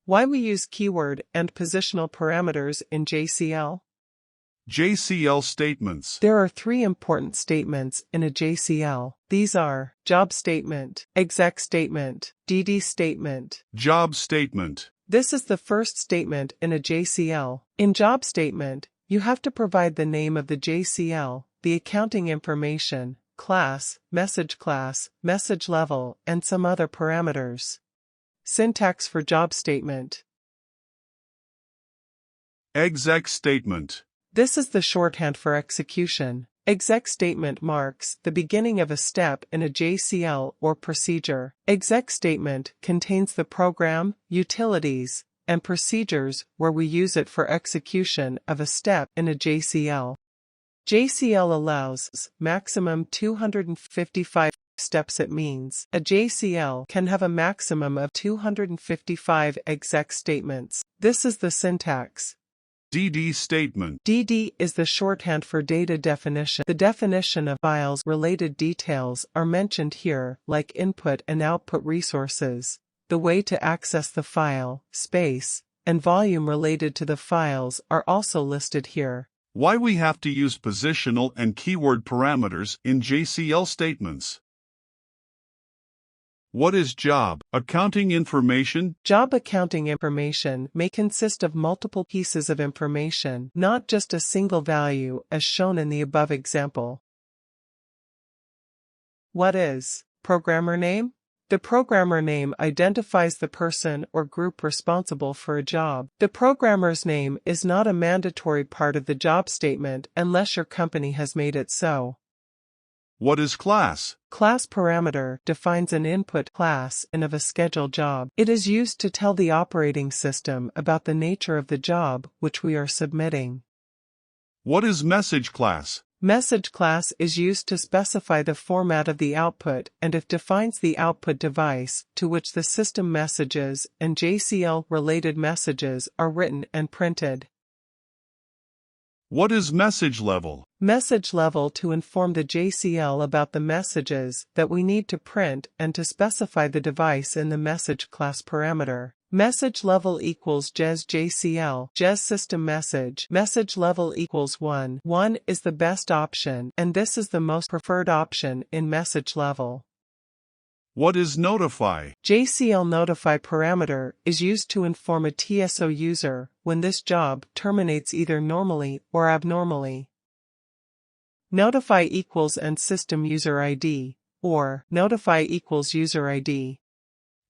Why we use keyword and positional parameters in JCL? JCL statements. There are three important statements in a JCL. These are job statement, exec statement, DD statement. Job statement. This is the first statement in a JCL. In job statement, you have to provide the name of the JCL, the accounting information, class, message level, and some other parameters. Syntax for job statement. Exec statement. This is the shorthand for execution. Exec statement marks the beginning of a step in a JCL or procedure. Exec statement contains the program, utilities, and procedures where we use it for execution of a step in a JCL. JCL allows maximum 255 steps. It means a JCL can have a maximum of 255 exec statements. This is the syntax. DD statement. DD is the shorthand for data definition. The definition of files related details are mentioned here, like input and output resources, the way to access the file, space, and volume related to the files are also listed here. Why we have to use positional and keyword parameters in JCL statements. What is job accounting information? Job accounting information may consist of multiple pieces of information, not just a single value as shown in the above example. What is programmer name? The programmer name identifies the person or group responsible for a job. The programmer's name is not a mandatory part of the job statement unless your company has made it so. What is class? Class parameter defines an input class in of a scheduled job. It is used to tell the operating system about the nature of the job which we are submitting. What is message class? Message class is used to specify the format of the output and it defines the output device to which the system messages and JCL-related messages are written and printed. What is message level? Message level to inform the JCL about the messages that we need to print and to specify the device in the message class parameter. Message level equals JES JCL, JES system message level equals 1. 1 is the best option and this is the most preferred option in message level. What is notify? JCL notify parameter is used to inform a TSO user when this job terminates either normally or abnormally. Notify equals and system user ID, or notify equals user ID.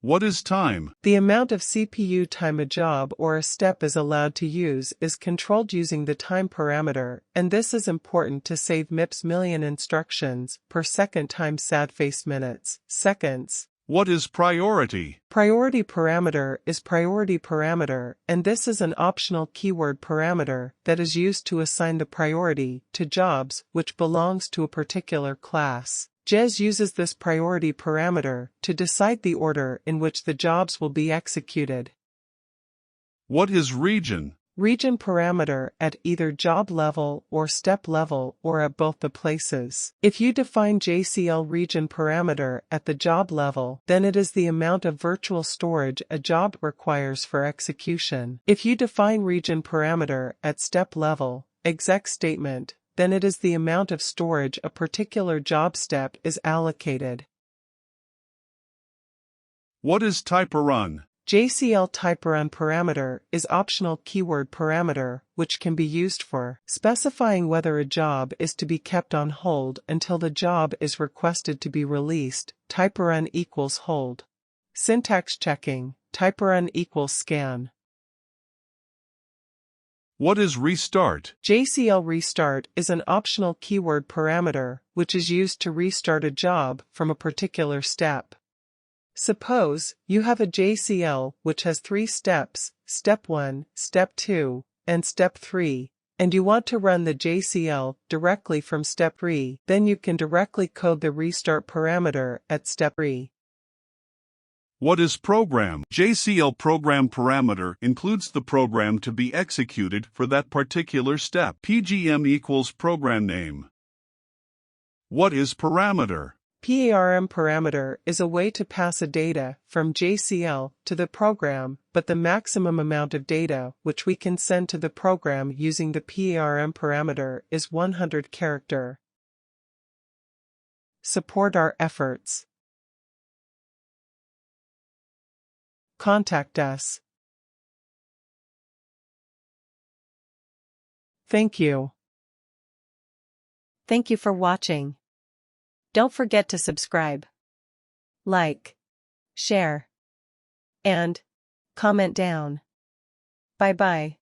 What is time? The amount of CPU time a job or a step is allowed to use is controlled using the time parameter, and this is important to save MIPS million instructions per second times sadface minutes, seconds. What is priority? Priority parameter is priority parameter, and this is an optional keyword parameter that is used to assign the priority to jobs which belongs to a particular class. JES uses this priority parameter to decide the order in which the jobs will be executed. What is region? Region parameter at either job level or step level or at both the places. If you define JCL region parameter at the job level, then it is the amount of virtual storage a job requires for execution. If you define region parameter at step level, exec statement, then it is the amount of storage a particular job step is allocated. What is type-run? JCL type-run parameter is optional keyword parameter which can be used for specifying whether a job is to be kept on hold until the job is requested to be released. Type-run equals hold. Syntax checking. Type-run equals scan. What is restart? JCL restart is an optional keyword parameter which is used to restart a job from a particular step. Suppose you have a JCL which has 3 steps, Step 1, Step 2, and Step 3, and you want to run the JCL directly from Step 3, then you can directly code the restart parameter at Step 3. What is program? JCL program parameter includes the program to be executed for that particular step. PGM equals program name. What is parameter? PARM parameter is a way to pass a data from JCL to the program, but the maximum amount of data which we can send to the program using the PARM parameter is 100 character. Support our efforts. Contact us. Thank you. Thank you for watching. Don't forget to subscribe, like, share, and comment down. Bye-bye.